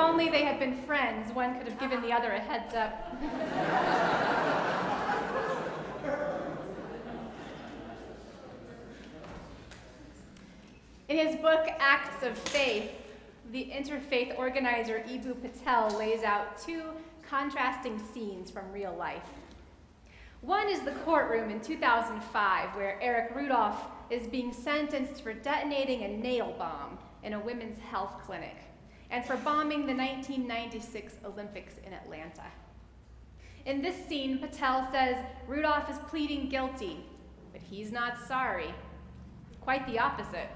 only they had been friends, one could have given the other a heads up. In his book, Acts of Faith, the interfaith organizer Eboo Patel lays out two contrasting scenes from real life. One is the courtroom in 2005, where Eric Rudolph is being sentenced for detonating a nail bomb in a women's health clinic and for bombing the 1996 Olympics in Atlanta. In this scene, Patel says Rudolph is pleading guilty, but he's not sorry. Quite the opposite.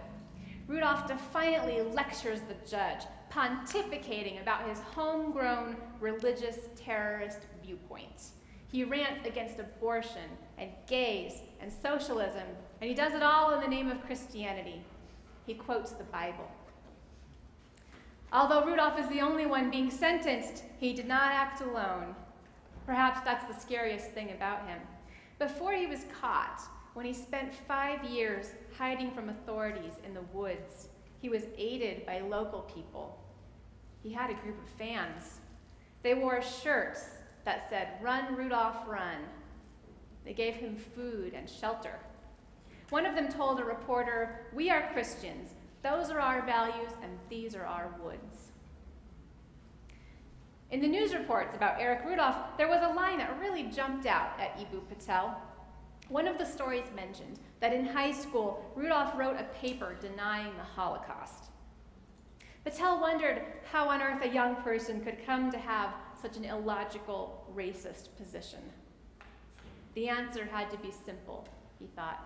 Rudolph defiantly lectures the judge, pontificating about his homegrown religious terrorist viewpoints. He rants against abortion and gays and socialism, and he does it all in the name of Christianity. He quotes the Bible. Although Rudolph is the only one being sentenced, he did not act alone. Perhaps that's the scariest thing about him. Before he was caught, when he spent 5 years hiding from authorities in the woods, he was aided by local people. He had a group of fans. They wore shirts that said, "Run, Rudolph, run." They gave him food and shelter. One of them told a reporter, "We are Christians. Those are our values, and these are our woods." In the news reports about Eric Rudolph, there was a line that really jumped out at Eboo Patel. One of the stories mentioned that in high school, Rudolph wrote a paper denying the Holocaust. Patel wondered how on earth a young person could come to have such an illogical, racist position. The answer had to be simple, he thought.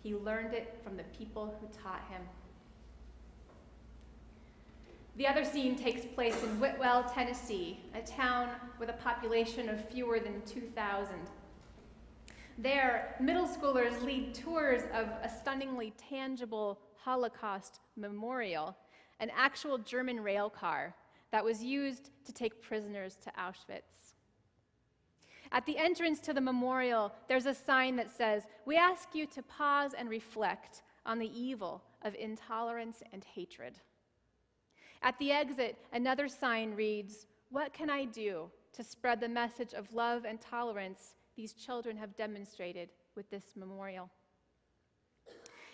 He learned it from the people who taught him. The other scene takes place in Whitwell, Tennessee, a town with a population of fewer than 2,000. There, middle schoolers lead tours of a stunningly tangible Holocaust memorial, an actual German rail car that was used to take prisoners to Auschwitz. At the entrance to the memorial, there's a sign that says, "We ask you to pause and reflect on the evil of intolerance and hatred." At the exit, another sign reads, "What can I do to spread the message of love and tolerance these children have demonstrated with this memorial?"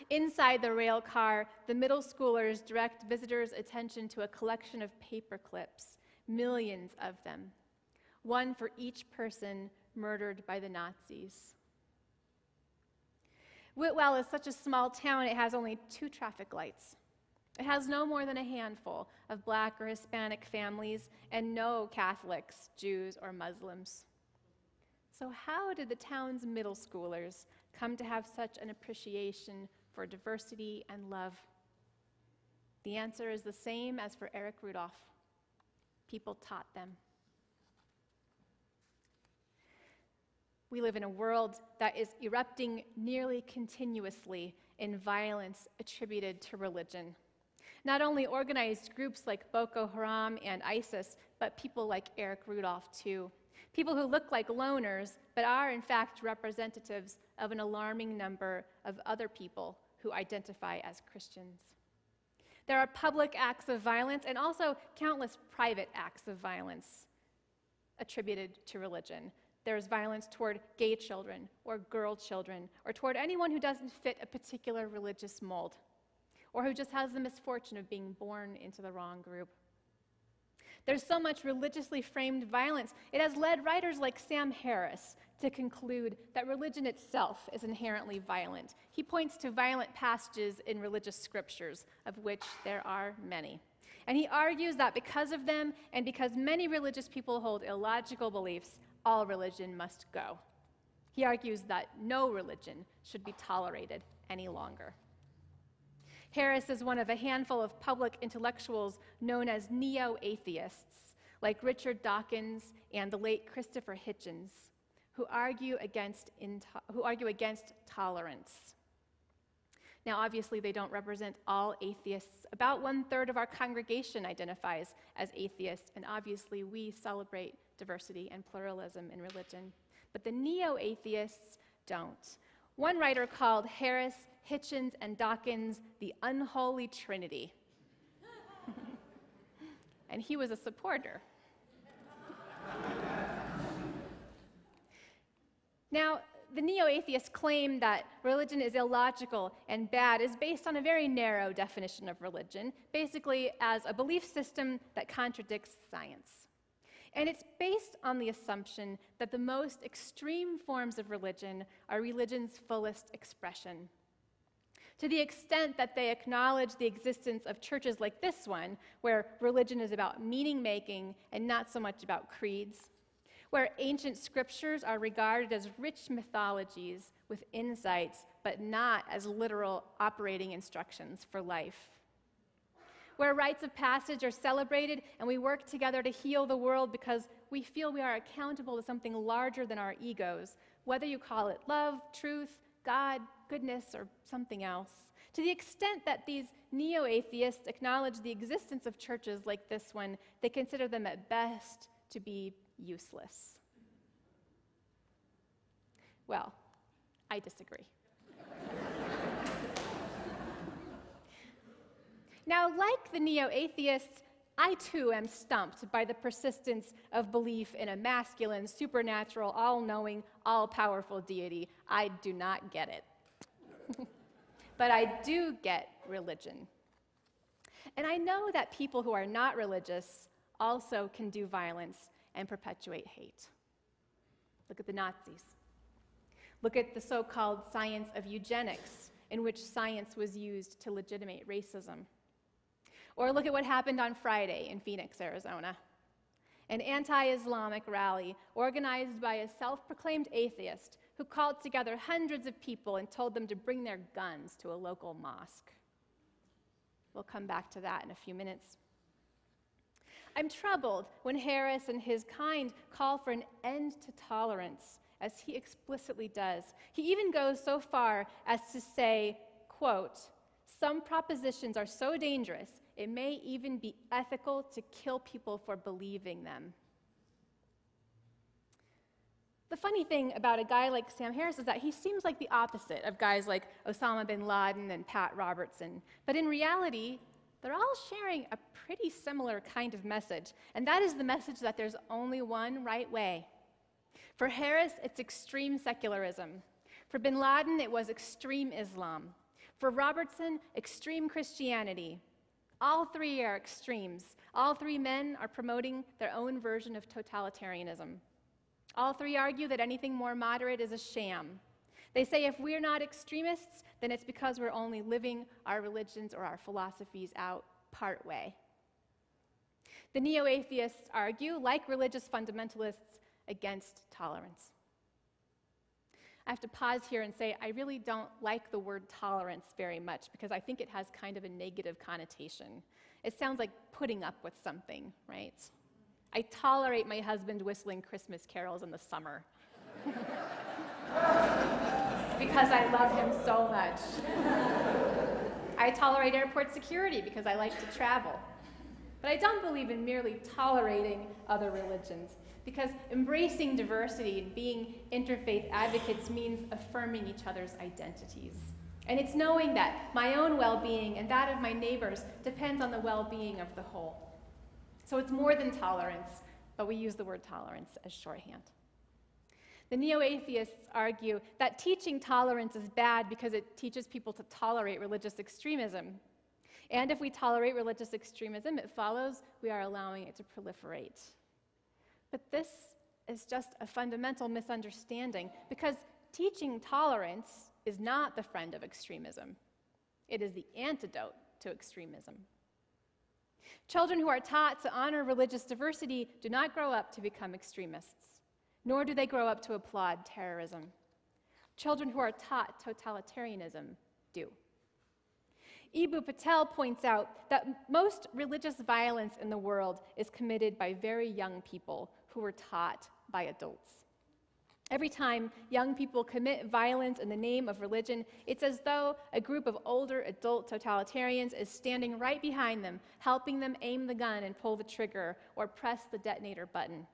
Inside the rail car, the middle schoolers direct visitors' attention to a collection of paper clips, millions of them, one for each person murdered by the Nazis. Whitwell is such a small town, it has only 2 traffic lights. It has no more than a handful of Black or Hispanic families and no Catholics, Jews, or Muslims. So how did the town's middle schoolers come to have such an appreciation for diversity and love? The answer is the same as for Eric Rudolph. People taught them. We live in a world that is erupting nearly continuously in violence attributed to religion. Not only organized groups like Boko Haram and ISIS, but people like Eric Rudolph too. People who look like loners, but are in fact representatives of an alarming number of other people who identify as Christians. There are public acts of violence and also countless private acts of violence attributed to religion. There's violence toward gay children or girl children or toward anyone who doesn't fit a particular religious mold or who just has the misfortune of being born into the wrong group. There's so much religiously framed violence, it has led writers like Sam Harris to conclude that religion itself is inherently violent. He points to violent passages in religious scriptures, of which there are many. And he argues that because of them, and because many religious people hold illogical beliefs, all religion must go. He argues that no religion should be tolerated any longer. Harris is one of a handful of public intellectuals known as neo-atheists, like Richard Dawkins and the late Christopher Hitchens, who argue against tolerance. Now, obviously, they don't represent all atheists. About 1/3 of our congregation identifies as atheists, and obviously we celebrate diversity and pluralism in religion. But the neo-atheists don't. One writer called Harris, Hitchens, and Dawkins the unholy trinity. And and he was a supporter. Now, the neo-atheist claim that religion is illogical and bad is based on a very narrow definition of religion, basically as a belief system that contradicts science. And it's based on the assumption that the most extreme forms of religion are religion's fullest expression. To the extent that they acknowledge the existence of churches like this one, where religion is about meaning-making and not so much about creeds, where ancient scriptures are regarded as rich mythologies with insights, but not as literal operating instructions for life, where rites of passage are celebrated and we work together to heal the world because we feel we are accountable to something larger than our egos, whether you call it love, truth, God, goodness, or something else. To the extent that these neo-atheists acknowledge the existence of churches like this one, they consider them at best to be useless. Well, I disagree. Now, like the neo-atheists, I too am stumped by the persistence of belief in a masculine, supernatural, all-knowing, all-powerful deity. I do not get it. But I do get religion. And I know that people who are not religious also can do violence and perpetuate hate. Look at the Nazis. Look at the so-called science of eugenics, in which science was used to legitimate racism. Or look at what happened on Friday in Phoenix, Arizona. An anti-Islamic rally organized by a self-proclaimed atheist who called together hundreds of people and told them to bring their guns to a local mosque. We'll come back to that in a few minutes. I'm troubled when Harris and his kind call for an end to tolerance, as he explicitly does. He even goes so far as to say, quote, "Some propositions are so dangerous, it may even be ethical to kill people for believing them." The funny thing about a guy like Sam Harris is that he seems like the opposite of guys like Osama bin Laden and Pat Robertson. But in reality, they're all sharing a pretty similar kind of message, and that is the message that there's only one right way. For Harris, it's extreme secularism. For bin Laden, it was extreme Islam. For Robertson, extreme Christianity. All three are extremes. All three men are promoting their own version of totalitarianism. All three argue that anything more moderate is a sham. They say if we're not extremists, then it's because we're only living our religions or our philosophies out part way. The neo-atheists argue, like religious fundamentalists, against tolerance. I have to pause here and say I really don't like the word tolerance very much because I think it has kind of a negative connotation. It sounds like putting up with something, right? I tolerate my husband whistling Christmas carols in the summer because I love him so much. I tolerate airport security because I like to travel. But I don't believe in merely tolerating other religions, because embracing diversity and being interfaith advocates means affirming each other's identities. And it's knowing that my own well-being and that of my neighbors depends on the well-being of the whole. So it's more than tolerance, but we use the word tolerance as shorthand. The neo-atheists argue that teaching tolerance is bad because it teaches people to tolerate religious extremism. And if we tolerate religious extremism, it follows we are allowing it to proliferate. But this is just a fundamental misunderstanding, because teaching tolerance is not the friend of extremism. It is the antidote to extremism. Children who are taught to honor religious diversity do not grow up to become extremists, nor do they grow up to applaud terrorism. Children who are taught totalitarianism do. Eboo Patel points out that most religious violence in the world is committed by very young people who were taught by adults. Every time young people commit violence in the name of religion, it's as though a group of older adult totalitarians is standing right behind them, helping them aim the gun and pull the trigger or press the detonator button.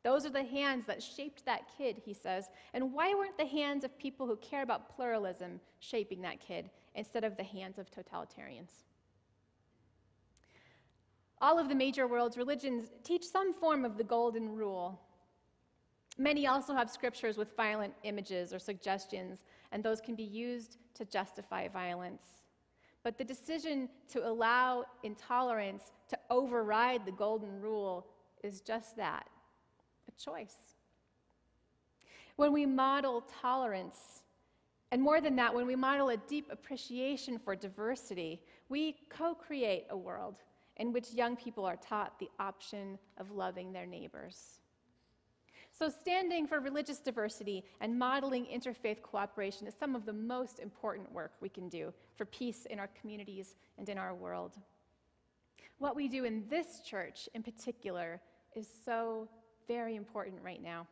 Those are the hands that shaped that kid, he says, and why weren't the hands of people who care about pluralism shaping that kid instead of the hands of totalitarians? All of the major world's religions teach some form of the golden rule. Many also have scriptures with violent images or suggestions, and those can be used to justify violence. But the decision to allow intolerance to override the golden rule is just that, a choice. When we model tolerance, and more than that, when we model a deep appreciation for diversity, we co-create a world in which young people are taught the option of loving their neighbors. So standing for religious diversity and modeling interfaith cooperation is some of the most important work we can do for peace in our communities and in our world. What we do in this church in particular is so very important right now,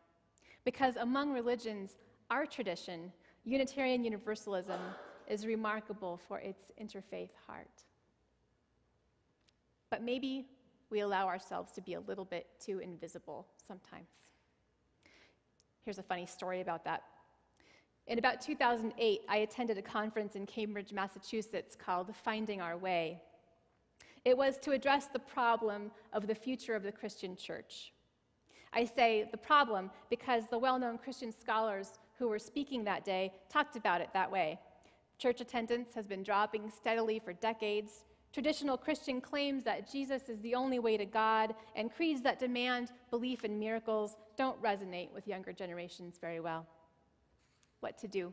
because among religions, our tradition, Unitarian Universalism, is remarkable for its interfaith heart. But maybe we allow ourselves to be a little bit too invisible sometimes. Here's a funny story about that. In about 2008, I attended a conference in Cambridge, Massachusetts called Finding Our Way. It was to address the problem of the future of the Christian church. I say the problem because the well-known Christian scholars who were speaking that day talked about it that way. Church attendance has been dropping steadily for decades. Traditional Christian claims that Jesus is the only way to God, and creeds that demand belief in miracles don't resonate with younger generations very well. What to do?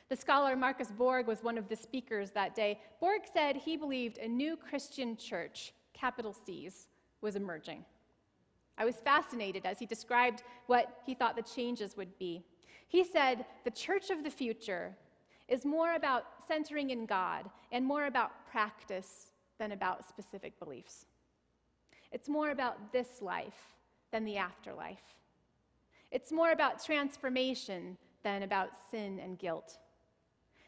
The scholar Marcus Borg was one of the speakers that day. Borg said he believed a new Christian church, capital C's, was emerging. I was fascinated as he described what he thought the changes would be. He said, the church of the future is more about centering in God and more about practice than about specific beliefs. It's more about this life than the afterlife. It's more about transformation than about sin and guilt.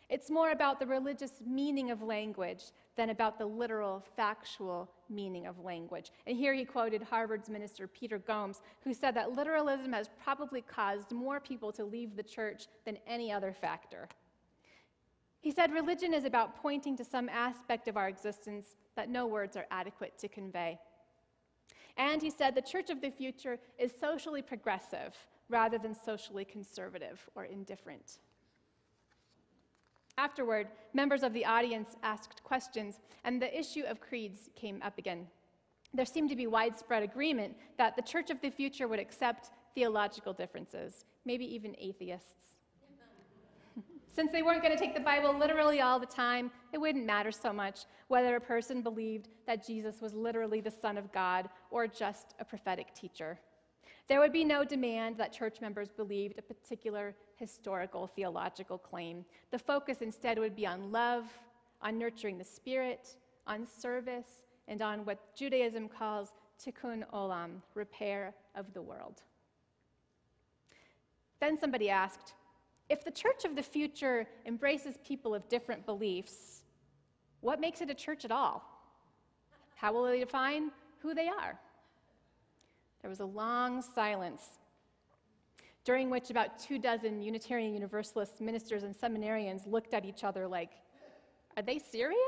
It's more about the religious meaning of language than about the literal, factual meaning of language. And here he quoted Harvard's minister Peter Gomes, who said that literalism has probably caused more people to leave the church than any other factor. He said religion is about pointing to some aspect of our existence that no words are adequate to convey. And he said the church of the future is socially progressive rather than socially conservative or indifferent. Afterward, members of the audience asked questions, and the issue of creeds came up again. There seemed to be widespread agreement that the church of the future would accept theological differences, maybe even atheists. Since they weren't going to take the Bible literally all the time, it wouldn't matter so much whether a person believed that Jesus was literally the Son of God or just a prophetic teacher. There would be no demand that church members believed a particular historical theological claim. The focus instead would be on love, on nurturing the spirit, on service, and on what Judaism calls tikkun olam, repair of the world. Then somebody asked, if the church of the future embraces people of different beliefs, what makes it a church at all? How will they define who they are? There was a long silence, during which about 24 Unitarian Universalist ministers and seminarians looked at each other like, are they serious?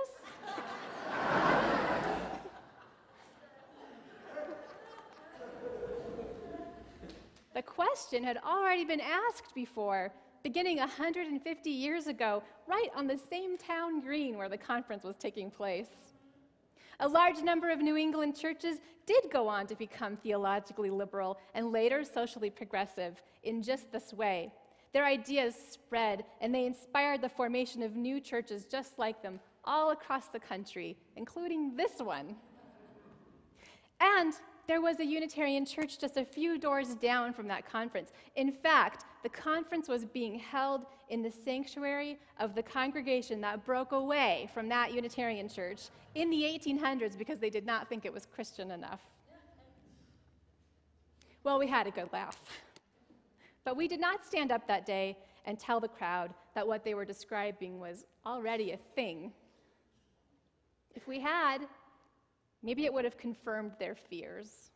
The question had already been asked before, beginning 150 years ago, right on the same town green where the conference was taking place. A large number of New England churches did go on to become theologically liberal and later socially progressive in just this way. Their ideas spread, and they inspired the formation of new churches just like them all across the country, including this one. And there was a Unitarian church just a few doors down from that conference. In fact, the conference was being held in the sanctuary of the congregation that broke away from that Unitarian church in the 1800s because they did not think it was Christian enough. Well, we had a good laugh. But we did not stand up that day and tell the crowd that what they were describing was already a thing. If we had, maybe it would have confirmed their fears.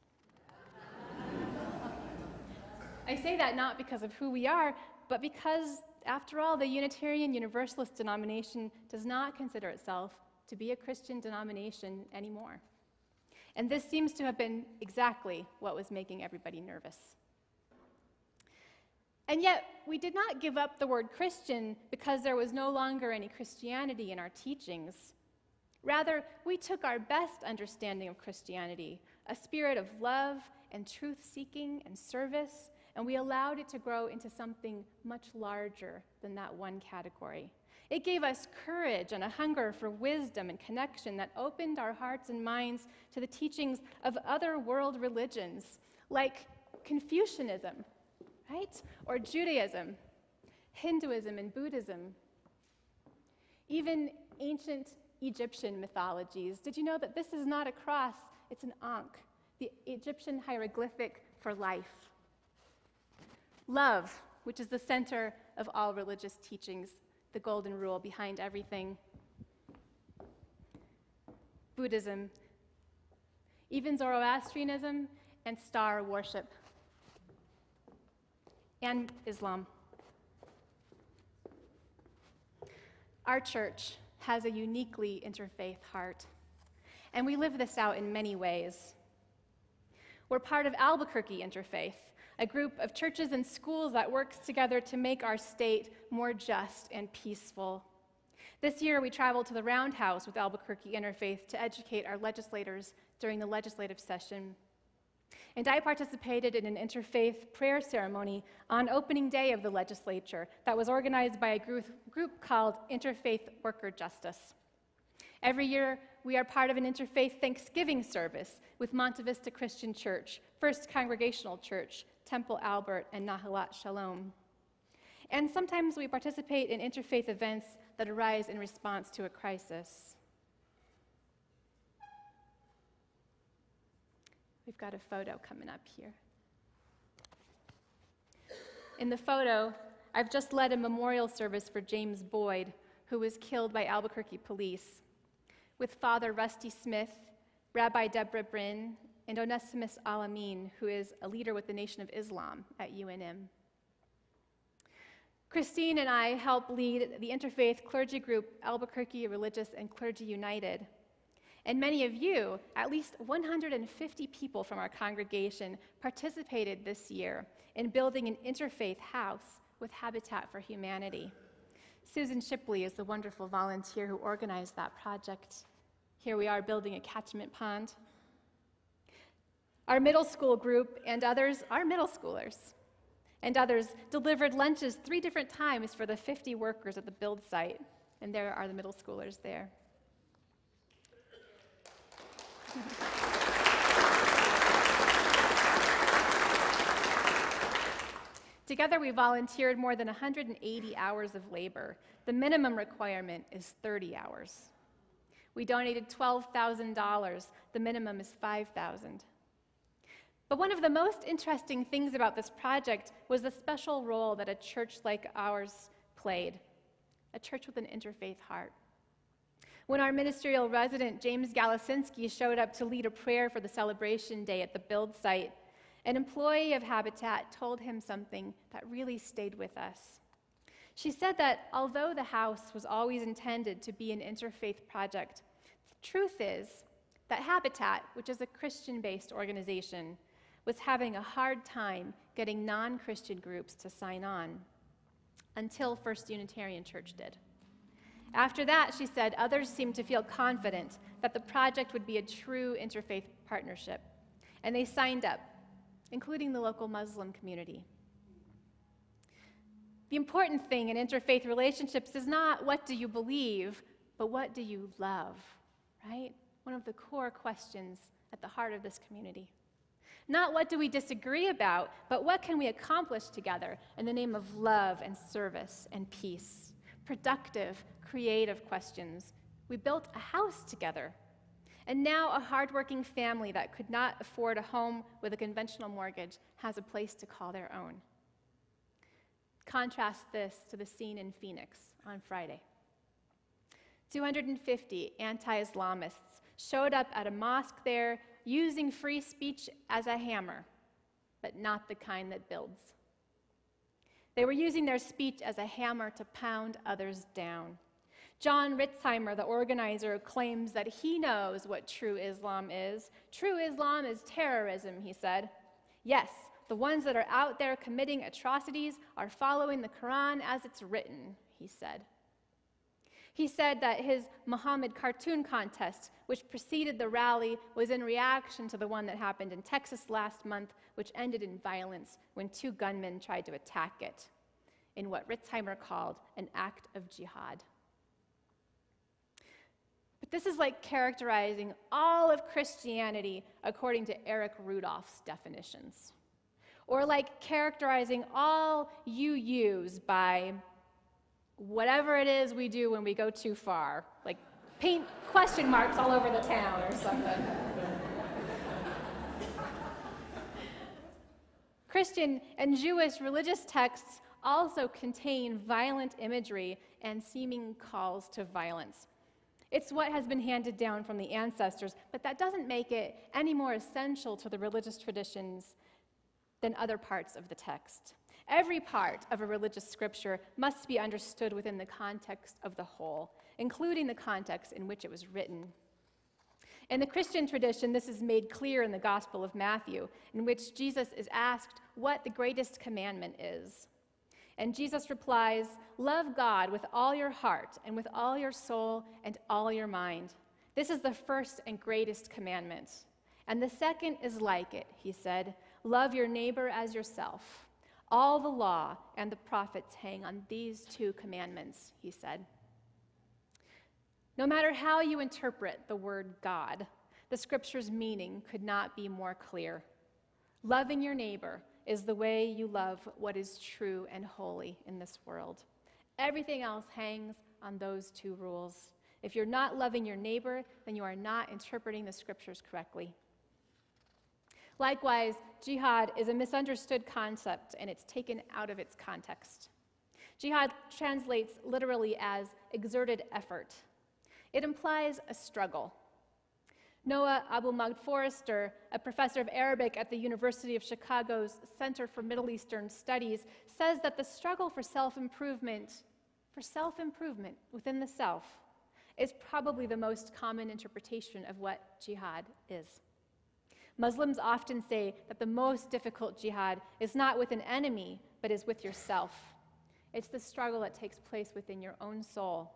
I say that not because of who we are, but because, after all, the Unitarian Universalist denomination does not consider itself to be a Christian denomination anymore. And this seems to have been exactly what was making everybody nervous. And yet, we did not give up the word Christian because there was no longer any Christianity in our teachings. Rather, we took our best understanding of Christianity, a spirit of love and truth-seeking and service, and we allowed it to grow into something much larger than that one category. It gave us courage and a hunger for wisdom and connection that opened our hearts and minds to the teachings of other world religions, like Confucianism, right? Or Judaism, Hinduism, and Buddhism. Even ancient Egyptian mythologies. Did you know that this is not a cross, it's an ankh, the Egyptian hieroglyphic for life? Love, which is the center of all religious teachings, the golden rule behind everything. Buddhism, even Zoroastrianism and star worship, and Islam. Our church has a uniquely interfaith heart, and we live this out in many ways. We're part of Albuquerque Interfaith, a group of churches and schools that works together to make our state more just and peaceful. This year, we traveled to the Roundhouse with Albuquerque Interfaith to educate our legislators during the legislative session. And I participated in an interfaith prayer ceremony on opening day of the legislature that was organized by a group called Interfaith Worker Justice. Every year, we are part of an interfaith Thanksgiving service with Monte Vista Christian Church, First Congregational Church, Temple Albert, and Nahalat Shalom. And sometimes we participate in interfaith events that arise in response to a crisis. We've got a photo coming up here. In the photo, I've just led a memorial service for James Boyd, who was killed by Albuquerque police, with Father Rusty Smith, Rabbi Deborah Brin, and Onesimus Alamin, who is a leader with the Nation of Islam at UNM. Christine and I help lead the interfaith clergy group Albuquerque Religious and Clergy United. And many of you, at least 150 people from our congregation, participated this year in building an interfaith house with Habitat for Humanity. Susan Shipley is the wonderful volunteer who organized that project. Here we are building a catchment pond. Our middle school group and others, our middle schoolers, and others delivered lunches 3 different times for the 50 workers at the build site. And there are the middle schoolers there. Together, we volunteered more than 180 hours of labor. The minimum requirement is 30 hours. We donated $12,000. The minimum is $5,000. But one of the most interesting things about this project was the special role that a church like ours played, a church with an interfaith heart. When our ministerial resident, James Galasinski, showed up to lead a prayer for the celebration day at the build site, an employee of Habitat told him something that really stayed with us. She said that although the house was always intended to be an interfaith project, the truth is that Habitat, which is a Christian-based organization, was having a hard time getting non-Christian groups to sign on, until First Unitarian Church did. After that, she said, others seemed to feel confident that the project would be a true interfaith partnership, and they signed up, including the local Muslim community. The important thing in interfaith relationships is not what do you believe, but what do you love, right? One of the core questions at the heart of this community. Not what do we disagree about, but what can we accomplish together in the name of love and service and peace? Productive, creative questions. We built a house together. And now a hardworking family that could not afford a home with a conventional mortgage has a place to call their own. Contrast this to the scene in Phoenix on Friday. 250 anti-Islamists showed up at a mosque there using free speech as a hammer, but not the kind that builds. They were using their speech as a hammer to pound others down. John Ritzheimer, the organizer, claims that he knows what true Islam is. True Islam is terrorism, he said. Yes, the ones that are out there committing atrocities are following the Quran as it's written, he said. He said that his Muhammad cartoon contest, which preceded the rally, was in reaction to the one that happened in Texas last month, which ended in violence when 2 gunmen tried to attack it, in what Ritzheimer called an act of jihad. But this is like characterizing all of Christianity according to Eric Rudolph's definitions, or like characterizing all UUs by whatever it is we do when we go too far, like paint question marks all over the town or something. Christian and Jewish religious texts also contain violent imagery and seeming calls to violence. It's what has been handed down from the ancestors, but that doesn't make it any more essential to the religious traditions than other parts of the text. Every part of a religious scripture must be understood within the context of the whole, including the context in which it was written. In the Christian tradition, this is made clear in the Gospel of Matthew, in which Jesus is asked what the greatest commandment is. And Jesus replies, "Love God with all your heart and with all your soul and all your mind. This is the first and greatest commandment. And the second is like it," he said, "love your neighbor as yourself. All the law and the prophets hang on these 2 commandments," he said. No matter how you interpret the word God, the scripture's meaning could not be more clear. Loving your neighbor is the way you love what is true and holy in this world. Everything else hangs on those 2 rules. If you're not loving your neighbor, then you are not interpreting the scriptures correctly. Likewise, jihad is a misunderstood concept, and it's taken out of its context. Jihad translates literally as exerted effort. It implies a struggle. Noah Abu-Magd-Forrester, a professor of Arabic at the University of Chicago's Center for Middle Eastern Studies, says that the struggle for self-improvement within the self, is probably the most common interpretation of what jihad is. Muslims often say that the most difficult jihad is not with an enemy, but is with yourself. It's the struggle that takes place within your own soul.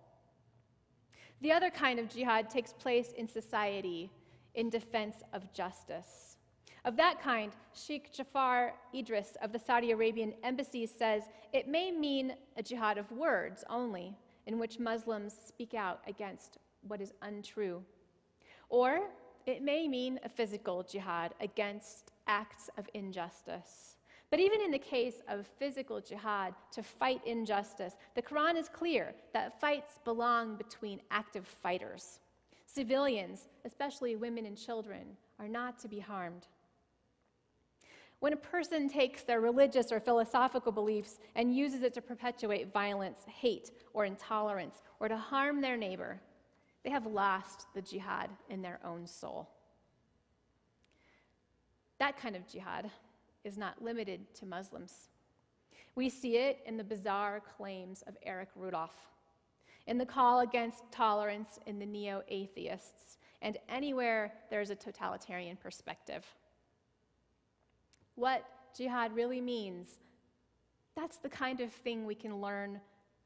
The other kind of jihad takes place in society in defense of justice. Of that kind, Sheikh Jafar Idris of the Saudi Arabian embassy says it may mean a jihad of words only, in which Muslims speak out against what is untrue. Or it may mean a physical jihad against acts of injustice. But even in the case of physical jihad to fight injustice, the Quran is clear that fights belong between active fighters. Civilians, especially women and children, are not to be harmed. When a person takes their religious or philosophical beliefs and uses it to perpetuate violence, hate, or intolerance, or to harm their neighbor, they have lost the jihad in their own soul. That kind of jihad is not limited to Muslims. We see it in the bizarre claims of Eric Rudolph, in the call against tolerance in the neo-atheists, and anywhere there's a totalitarian perspective. What jihad really means, that's the kind of thing we can learn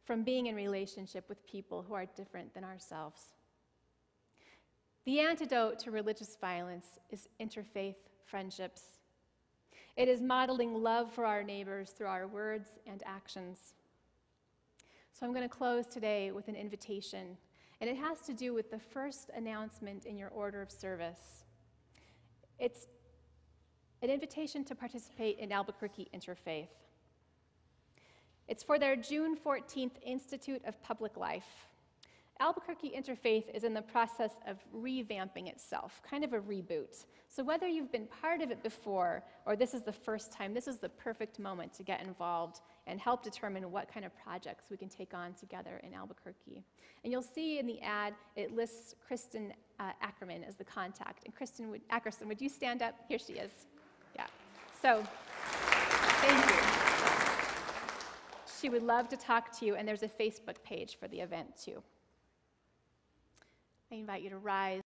from being in relationship with people who are different than ourselves. The antidote to religious violence is interfaith friendships. It is modeling love for our neighbors through our words and actions. So I'm going to close today with an invitation, and it has to do with the first announcement in your order of service. It's an invitation to participate in Albuquerque Interfaith. It's for their June 14th Institute of Public Life. Albuquerque Interfaith is in the process of revamping itself, kind of a reboot. So whether you've been part of it before or this is the first time, this is the perfect moment to get involved and help determine what kind of projects we can take on together in Albuquerque. And you'll see in the ad, it lists Kristen Ackerman as the contact. And Ackerson, would you stand up? Here she is. Yeah. So, thank you. She would love to talk to you, and there's a Facebook page for the event, too. I invite you to rise